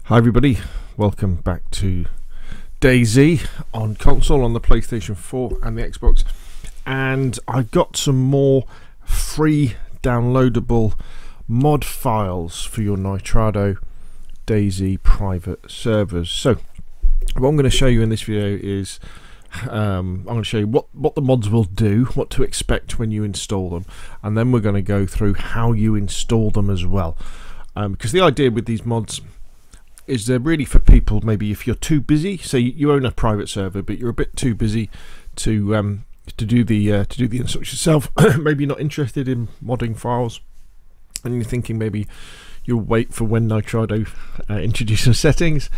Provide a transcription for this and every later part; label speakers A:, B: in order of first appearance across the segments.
A: Hi everybody, welcome back to DAYZ on console on the PlayStation 4 and the Xbox, and I've got some more free downloadable mod files for your Nitrado DAYZ private servers. So what I'm going to show you in this video is I'm going to show you what the mods will do, what to expect when you install them, and then we're going to go through how you install them as well, because the idea with these mods is they're really for people, maybe if you're too busy, say you own a private server but you're a bit too busy to do the installs yourself, maybe you're not interested in modding files, and you're thinking maybe you'll wait for when Nitrado introduces settings,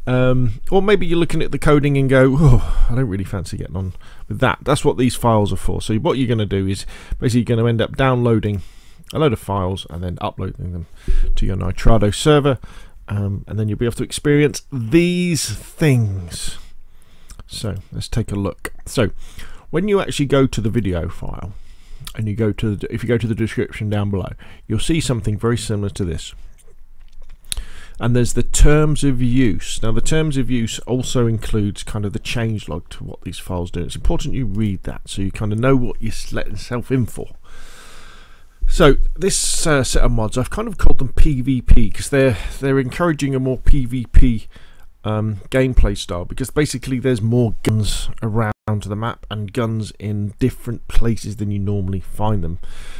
A: or maybe you're looking at the coding and go, oh, I don't really fancy getting on with that. That's what these files are for. So what you're going to do is basically going to end up downloading a load of files and then uploading them to your Nitrado server. And then you'll be able to experience these things. So let's take a look. So when you actually go to the video file and you go to if you go to the description down below, you'll see something very similar to this, and there's the terms of use. Now the terms of use also includes kind of the changelog to what these files do. It's important you read that so you kind of know what you're letting yourself in for. So this set of mods, I've kind of called them PvP because they're encouraging a more PvP gameplay style, because basically there's more guns around the map and guns in different places than you normally find them.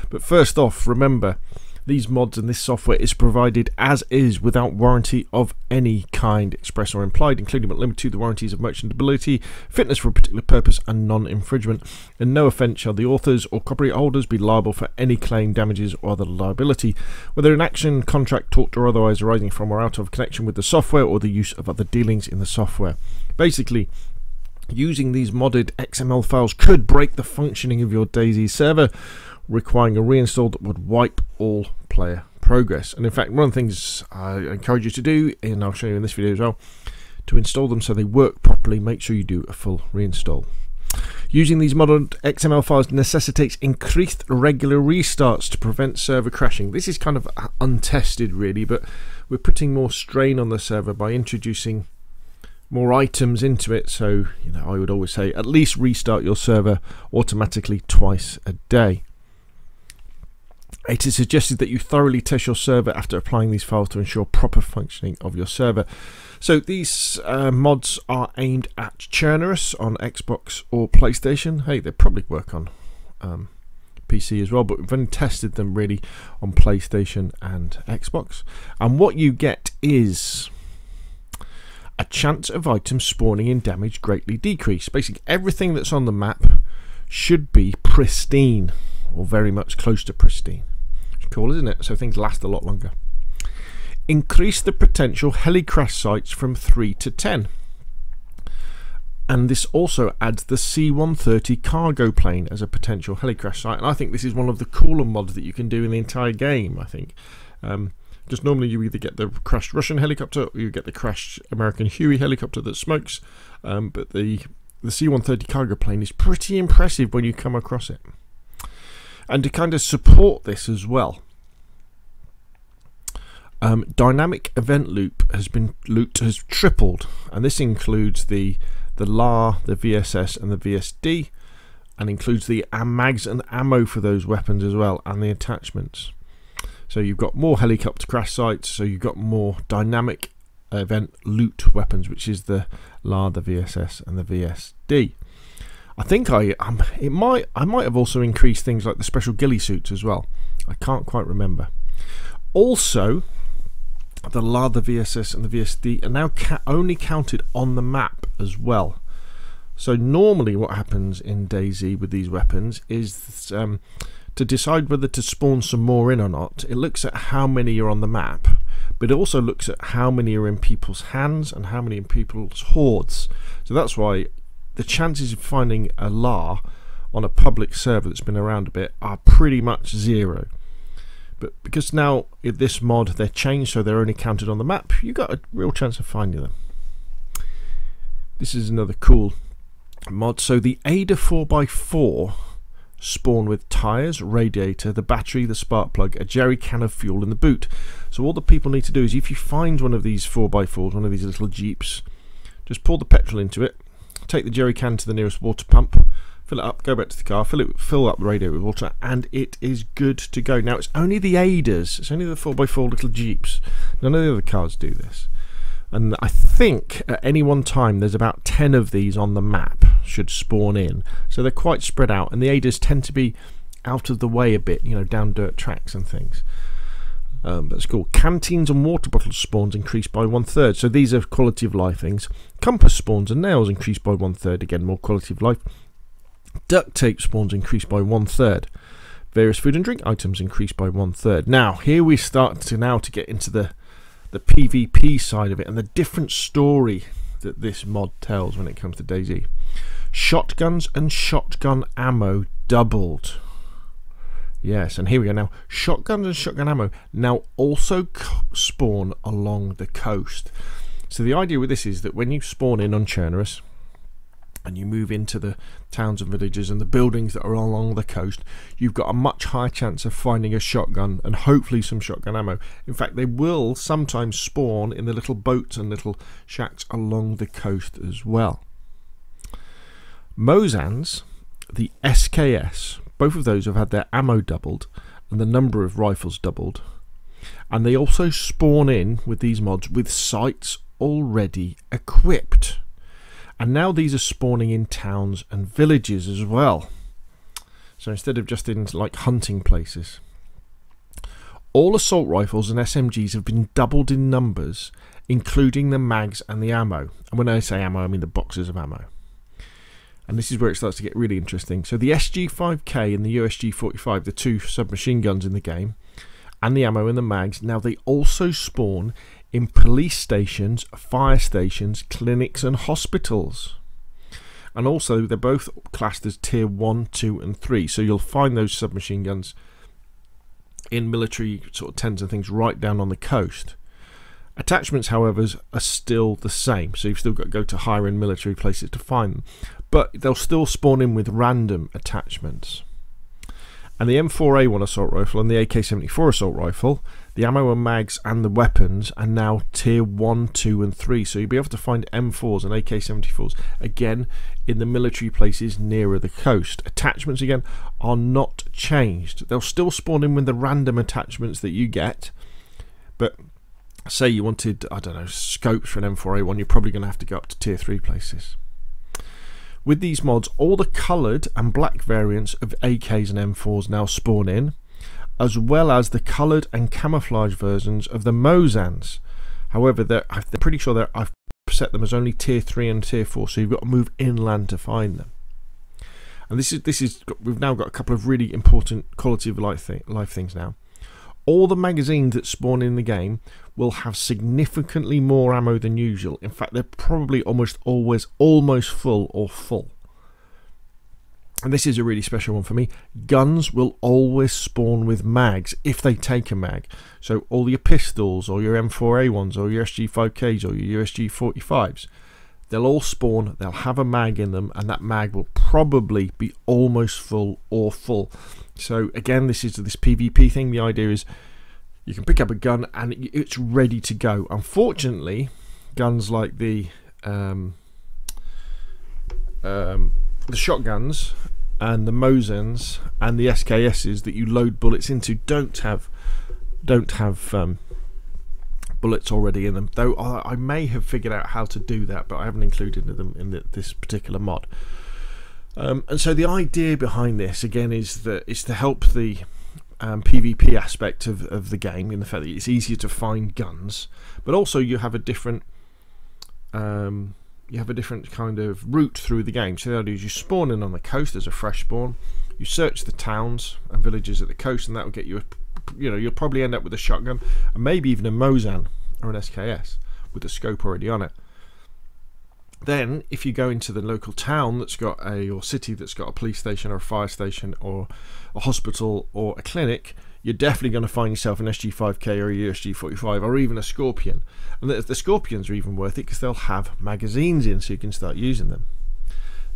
A: But first off, remember, these mods and this software is provided as is without warranty of any kind, express or implied, including but limited to the warranties of merchantability, fitness for a particular purpose and non-infringement. In no offence shall the authors or copyright holders be liable for any claim, damages or other liability, whether an action, contract, tort or otherwise arising from or out of connection with the software or the use of other dealings in the software. Basically, using these modded XML files could break the functioning of your DAYZ server, requiring a reinstall that would wipe all player progress. And in fact, one of the things I encourage you to do, and I'll show you in this video as well, to install them so they work properly, make sure you do a full reinstall. Using these modded XML files necessitates increased regular restarts to prevent server crashing. This is kind of untested really, but we're putting more strain on the server by introducing more items into it. So I would always say at least restart your server automatically twice a day. It is suggested that you thoroughly test your server after applying these files to ensure proper functioning of your server. So these mods are aimed at Chernarus on Xbox or PlayStation. Hey, they probably work on PC as well, but we've only tested them really on PlayStation and Xbox. And what you get is a chance of items spawning in damage greatly decreased. Basically everything that's on the map should be pristine, or very much close to pristine. Cool, isn't it? So things last a lot longer. Increase the potential heli crash sites from 3 to 10. And this also adds the C130 cargo plane as a potential heli crash site. And I think this is one of the cooler mods that you can do in the entire game, I think. Just normally you either get the crashed Russian helicopter or you get the crashed American Huey helicopter that smokes. But the C130 cargo plane is pretty impressive when you come across it. And to kind of support this as well, dynamic event loop has tripled, and this includes the LAR, the VSS and the VSD, and includes the mags and ammo for those weapons as well, and the attachments. So you've got more helicopter crash sites, so you've got more dynamic event loot weapons, which is the LAR, the VSS and the VSD. I think I might have also increased things like the special ghillie suits as well. I can't quite remember. Also, the LAR, the VSS and the VSD are now only counted on the map as well. So normally what happens in DAYZ with these weapons is to decide whether to spawn some more in or not, it looks at how many are on the map, but it also looks at how many are in people's hands and how many in people's hordes. So that's why the chances of finding a LAR on a public server that's been around a bit are pretty much zero. But because now in this mod they're changed so they're only counted on the map, you've got a real chance of finding them. This is another cool mod. So the Ada 4x4 spawn with tyres, radiator, the battery, the spark plug, a jerry can of fuel in the boot. So all the people need to do is, if you find one of these 4x4s, one of these little jeeps, just pour the petrol into it, take the jerry can to the nearest water pump, fill it up, go back to the car, fill up the radiator with water, and it is good to go. Now, it's only the ADAs, it's only the 4x4 little jeeps. None of the other cars do this. And I think at any one time there's about 10 of these on the map should spawn in. So they're quite spread out, and the ADAs tend to be out of the way a bit, you know, down dirt tracks and things. That's cool. Canteens and water bottle spawns increased by 1/3. So these are quality of life things. Compass spawns and nails increased by 1/3. Again, more quality of life. Duct tape spawns increased by 1/3. Various food and drink items increased by 1/3. Now, here we start to get into the PvP side of it and the different story that this mod tells when it comes to DAYZ. Shotguns and shotgun ammo doubled. Yes, and here we go now. Shotguns and shotgun ammo now also spawn along the coast. So the idea with this is that when you spawn in on Chernarus and you move into the towns and villages and the buildings that are along the coast, you've got a much higher chance of finding a shotgun and hopefully some shotgun ammo. In fact, they will sometimes spawn in the little boats and little shacks along the coast as well. Mosins, the SKS, both of those have had their ammo doubled and the number of rifles doubled. And they also spawn in with these mods with sights already equipped. And now these are spawning in towns and villages as well. So instead of just in like hunting places. All assault rifles and SMGs have been doubled in numbers, including the mags and the ammo. And when I say ammo, I mean the boxes of ammo. And this is where it starts to get really interesting. So the SG5K and the USG45, the two submachine guns in the game, and the ammo and the mags, now they also spawn in police stations, fire stations, clinics and hospitals. And also they're both classed as tier 1, 2 and 3. So you'll find those submachine guns in military sort of tents and things right down on the coast. Attachments, however, are still the same. So you've still got to go to higher end military places to find them. But they'll still spawn in with random attachments. And the M4A1 assault rifle and the AK-74 assault rifle, the ammo and mags and the weapons are now tier 1, 2 and 3. So you'll be able to find M4s and AK-74s again in the military places nearer the coast. Attachments again are not changed. They'll still spawn in with the random attachments that you get. But say you wanted, I don't know, scopes for an M4A1, you're probably going to have to go up to tier 3 places. With these mods, all the coloured and black variants of AKs and M4s now spawn in, as well as the coloured and camouflage versions of the Mosins. However, I'm pretty sure I've set them as only tier 3 and tier 4, so you've got to move inland to find them. And we've now got a couple of really important quality of life things now. All the magazines that spawn in the game will have significantly more ammo than usual. In fact, they're probably almost always almost full or full. And this is a really special one for me. Guns will always spawn with mags if they take a mag. So all your pistols or your M4A1s or your SG5Ks or your USG45s, they'll all spawn, they'll have a mag in them, and that mag will probably be almost full or full. So again, this is this PvP thing. The idea is you can pick up a gun and it's ready to go. Unfortunately, guns like the shotguns and the Mosins and the SKSs that you load bullets into don't have bullets already in them. Though I may have figured out how to do that, but I haven't included them in this particular mod. And so the idea behind this again is that it's to help the PvP aspect of the game, in the fact that it's easier to find guns, but also you have a different kind of route through the game. So the idea is you spawn in on the coast as a fresh spawn, you search the towns and villages at the coast, and that will get you you'll probably end up with a shotgun and maybe even a Mosin or an SKS with a scope already on it. Then if you go into the local town that's got or city that's got a police station or a fire station or a hospital or a clinic, you're definitely going to find yourself an SG5K or a USG45 or even a Scorpion. And the Scorpions are even worth it because they'll have magazines in, so you can start using them.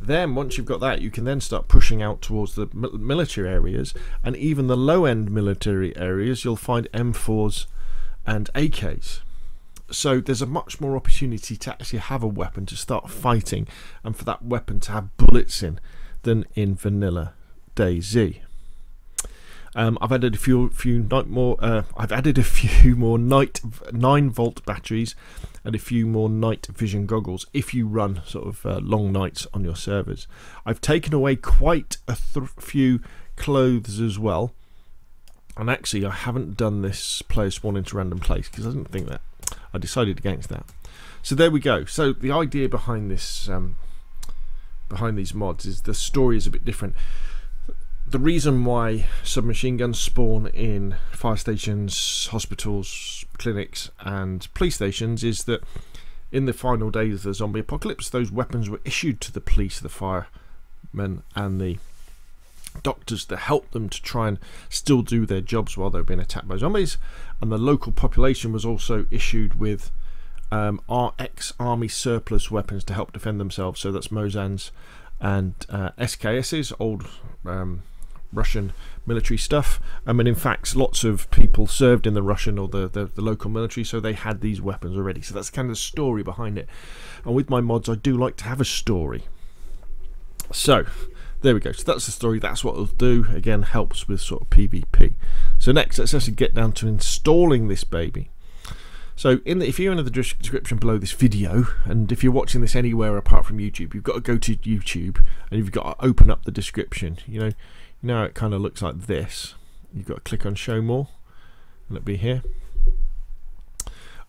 A: Then once you've got that, you can then start pushing out towards the military areas, and even the low-end military areas you'll find M4s and AKs. So there's a much more opportunity to actually have a weapon to start fighting, and for that weapon to have bullets in, than in vanilla DAYZ. I've added a few more 9-volt batteries and a few more night vision goggles if you run sort of long nights on your servers. I've taken away quite a few clothes as well, and actually I haven't done this player spawn into random place because I didn't think that. I decided against that. So there we go. So the idea behind this, behind these mods, is the story is a bit different. The reason why submachine guns spawn in fire stations, hospitals, clinics and police stations is that in the final days of the zombie apocalypse, those weapons were issued to the police, the firemen and the doctors to help them to try and still do their jobs while they're being attacked by zombies. And the local population was also issued with ex-army surplus weapons to help defend themselves. So that's Mosins and SKS's, old Russian military stuff. I mean, in fact, lots of people served in the Russian or the local military, so they had these weapons already. So that's kind of the story behind it. And with my mods, I do like to have a story. So there we go. So that's the story. That's what it'll do. Again, helps with sort of PvP. So next, let's actually get down to installing this baby. So if you're in the description below this video, and if you're watching this anywhere apart from YouTube, you've got to go to YouTube and you've got to open up the description. You know how it kind of looks like this. You've got to click on Show More, and it'll be here.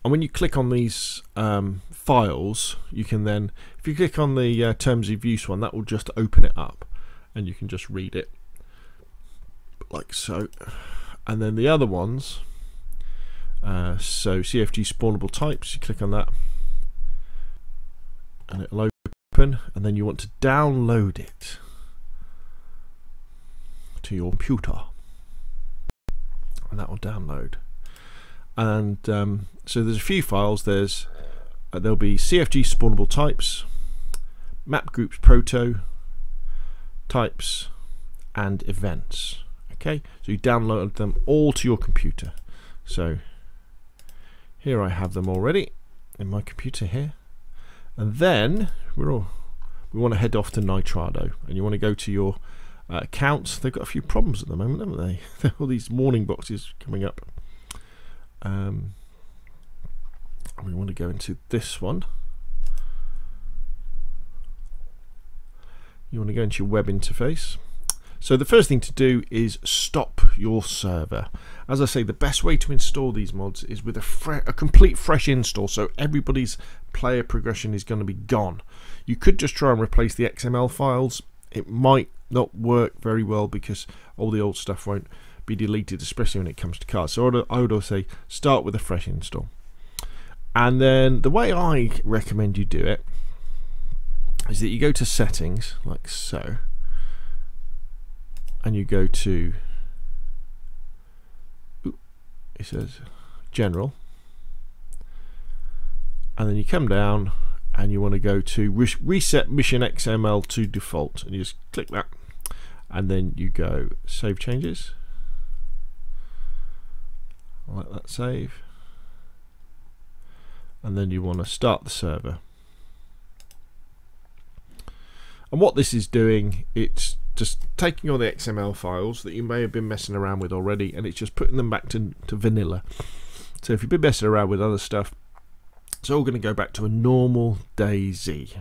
A: And when you click on these files, you can then, if you click on the Terms of Use one, that will just open it up, and you can just read it like so. And then the other ones, so CFG spawnable types, you click on that and it'll open, and then you want to download it to your computer, and that will download. And so there's a few files. There's there'll be CFG spawnable types, map groups proto types and events. Okay, so you download them all to your computer. So here I have them already in my computer here, and then we want to head off to Nitrado, and you want to go to your accounts. They've got a few problems at the moment, haven't they? All these warning boxes coming up. We want to go into this one. You want to go into your web interface. So the first thing to do is stop your server. As I say, the best way to install these mods is with a complete fresh install, so everybody's player progression is going to be gone. You could just try and replace the XML files. It might not work very well because all the old stuff won't be deleted, especially when it comes to cards. So I would also say start with a fresh install. And then the way I recommend you do it is that you go to settings like so, and you go to, it says general, and then you come down and you want to go to reset mission XML to default, and you just click that, and then you go save changes. I'll let that save, and then you want to start the server. And what this is doing, it's just taking all the XML files that you may have been messing around with already, and it's just putting them back to vanilla. So if you've been messing around with other stuff, it's all going to go back to a normal DAYZ.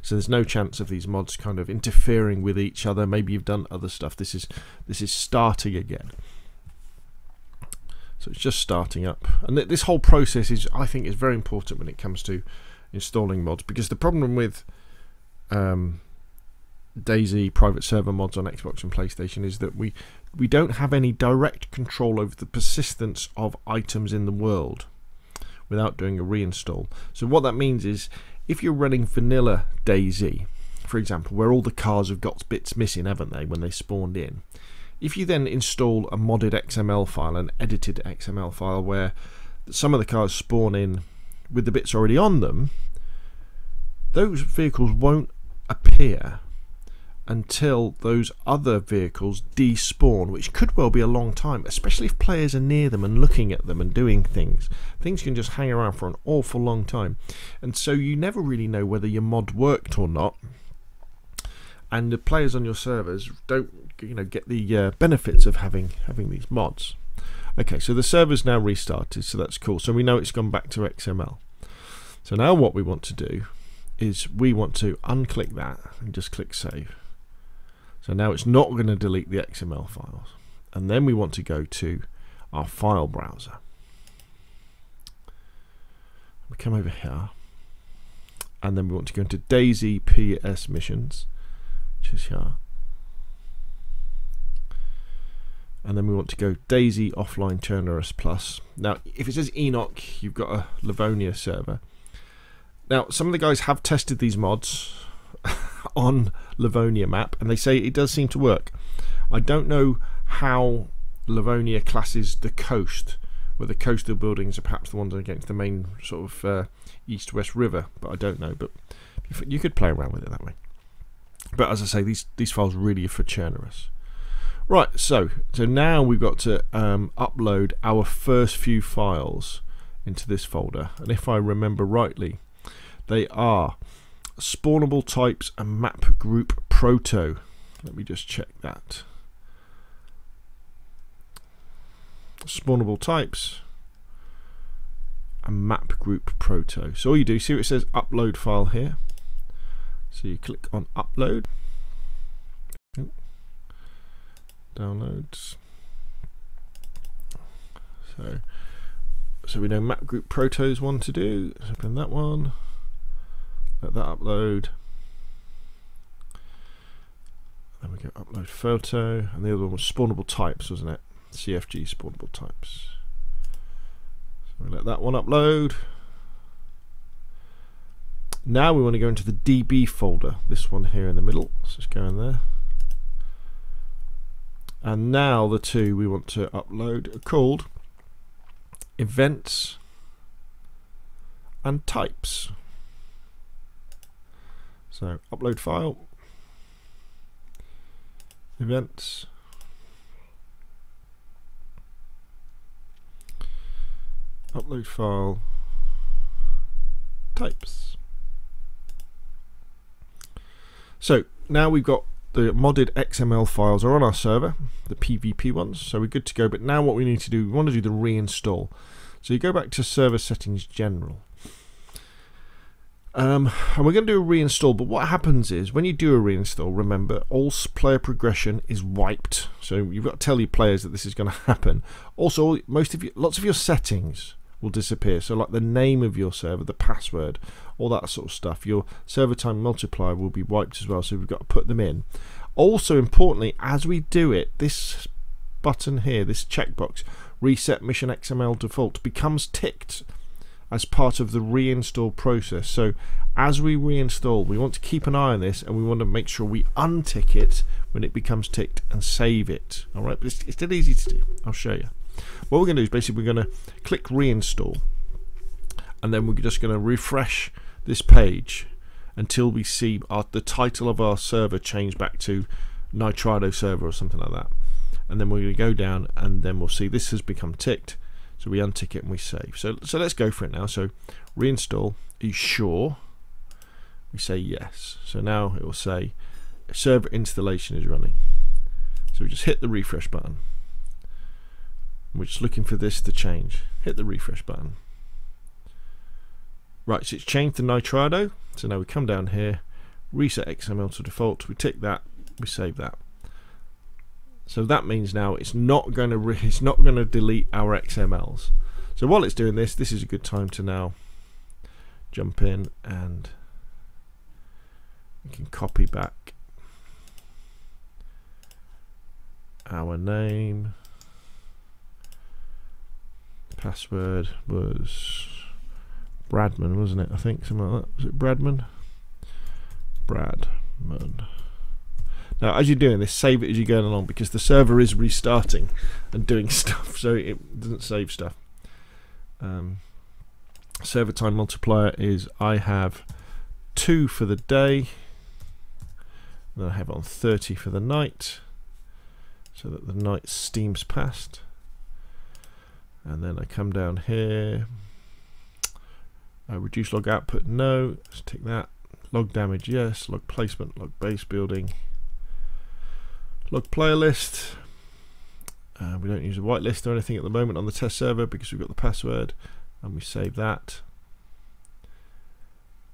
A: So there's no chance of these mods kind of interfering with each other. Maybe you've done other stuff. This is starting again. So it's just starting up, and this whole process is, I think, is very important when it comes to installing mods, because the problem with DAYZ private server mods on Xbox and PlayStation is that we don't have any direct control over the persistence of items in the world without doing a reinstall. So what that means is, if you're running vanilla DAYZ, for example, where all the cars have got bits missing, haven't they, when they spawned in, if you then install a modded XML file, an edited XML file, where some of the cars spawn in with the bits already on them, those vehicles won't appear until those other vehicles despawn, which could well be a long time, especially if players are near them and looking at them and doing things. Things can just hang around for an awful long time, and so you never really know whether your mod worked or not, and the players on your servers don't, you know, get the benefits of having these mods. Okay, so the server's now restarted, so that's cool. So we know it's gone back to XML. So now what we want to do is we want to unclick that and just click save. So now it's not going to delete the XML files. And then we want to go to our file browser. We come over here, and then we want to go into DAYZ PS missions, which is here. And then we want to go DAYZ offline Chernarus plus. Now, if it says Enoch, you've got a Livonia server. Now, some of the guys have tested these mods on Livonia map, and they say it does seem to work. I don't know how Livonia classes the coast, where the coastal buildings are perhaps the ones against the main sort of east-west river, but I don't know. But you could play around with it that way. But as I say, these files really are for Chernarus. Right, so now we've got to upload our first few files into this folder, and if I remember rightly, they are spawnable types and map group proto. Let me just check that. Spawnable types and map group proto. So all you do, see what it says upload file here. So you click on upload. Downloads. So we know map group proto is one to do. Let's open that one. Let that upload. Then we go upload photo, and the other one was spawnable types, wasn't it? CFG spawnable types. So we let that one upload. Now we want to go into the DB folder, this one here in the middle. Let's just go in there. And now the two we want to upload are called events and types. So upload file, events, upload file, types. So now we've got the modded XML files are on our server, the PvP ones, so we're good to go. But now what we need to do, we want to do the reinstall. So you go back to server settings general. And we're going to do a reinstall, but what happens is when you do a reinstall, remember all player progression is wiped, so you've got to tell your players that this is going to happen. Also, lots of your settings will disappear, so like the name of your server, the password, all that sort of stuff. Your server time multiplier will be wiped as well, so we've got to put them in. Also importantly, as we do it, this button here, this checkbox, reset mission XML default, becomes ticked as part of the reinstall process. So as we reinstall, we want to keep an eye on this, and we want to make sure we untick it when it becomes ticked and save it. All right, but it's dead easy to do. I'll show you. What we're going to do is basically we're going to click reinstall, and then we're just going to refresh this page until we see the title of our server change back to Nitrado server or something like that. And then we're going to go down, and then we'll see this has become ticked. So we untick it and we save. So let's go for it now. So reinstall, are you sure? We say yes. So now it will say server installation is running. So we just hit the refresh button. We're just looking for this to change. Hit the refresh button. Right, so it's changed to Nitrado. So now we come down here, reset XML to default. We tick that, we save that. So that means now it's not going to delete our XMLs. So while it's doing this is a good time to now jump in, and we can copy back our name. Password was Bradman, wasn't it? I think something like that. Was it Bradman? Bradman. Now, as you're doing this, save it as you're going along, because the server is restarting and doing stuff, so it doesn't save stuff. Server time multiplier is I have 2 for the day. And then I have it on 30 for the night, so that the night steams past. And then I come down here, reduce log output, no, let's tick that. Log damage, yes. Log placement, log base building, log player list. We don't use a whitelist or anything at the moment on the test server because we've got the password, and we save that.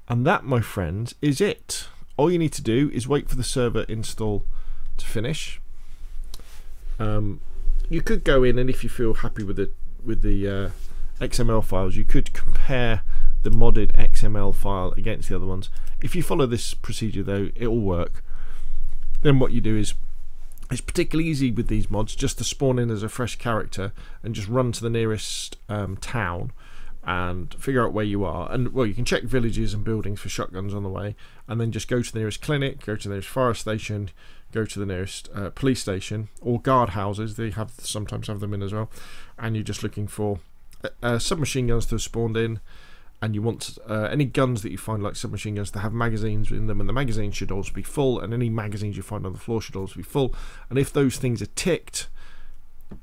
A: And that, my friends, is it. All you need to do is wait for the server install to finish. You could go in, and if you feel happy with the XML files, you could compare the modded XML file against the other ones. If you follow this procedure though, it will work. Then what you do is, it's particularly easy with these mods just to spawn in as a fresh character and just run to the nearest town and figure out where you are. And well, you can check villages and buildings for shotguns on the way, and then just go to the nearest clinic, go to the nearest forest station, go to the nearest police station or guard houses. They sometimes have them in as well, and you're just looking for submachine guns to have spawned in, and you want any guns that you find like submachine guns to have magazines in them, and the magazines should also be full, and any magazines you find on the floor should also be full. And if those things are ticked,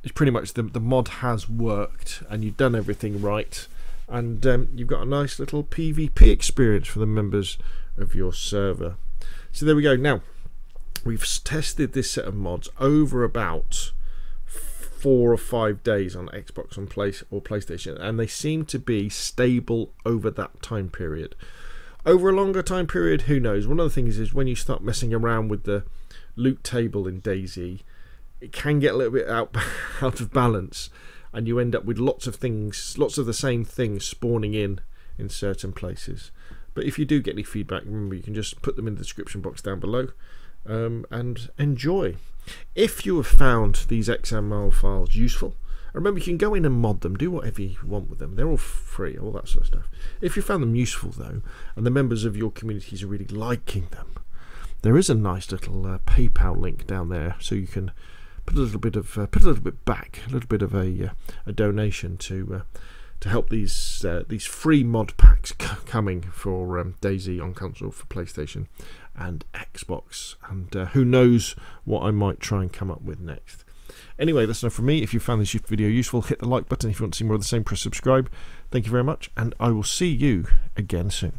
A: it's pretty much the mod has worked and you've done everything right, and you've got a nice little PvP experience for the members of your server. So there we go. Now we've tested this set of mods over about 4 or 5 days on Xbox and PlayStation, and they seem to be stable over that time period. Over a longer time period, who knows? One of the things is when you start messing around with the loot table in DAYZ, it can get a little bit out of balance, and you end up with lots of the same things spawning in certain places. But if you do get any feedback, remember you can just put them in the description box down below, and enjoy. If you have found these XML files useful, remember you can go in and mod them, do whatever you want with them, they're all free, all that sort of stuff. If you found them useful though, and the members of your communities are really liking them, there is a nice little PayPal link down there, so you can put a little bit back, a little bit of a donation to help these free mod packs coming for DAYZ on console for PlayStation and Xbox, and who knows what I might try and come up with next. Anyway, that's enough from me. If you found this video useful, hit the like button. If you want to see more of the same, press subscribe. Thank you very much, and I will see you again soon.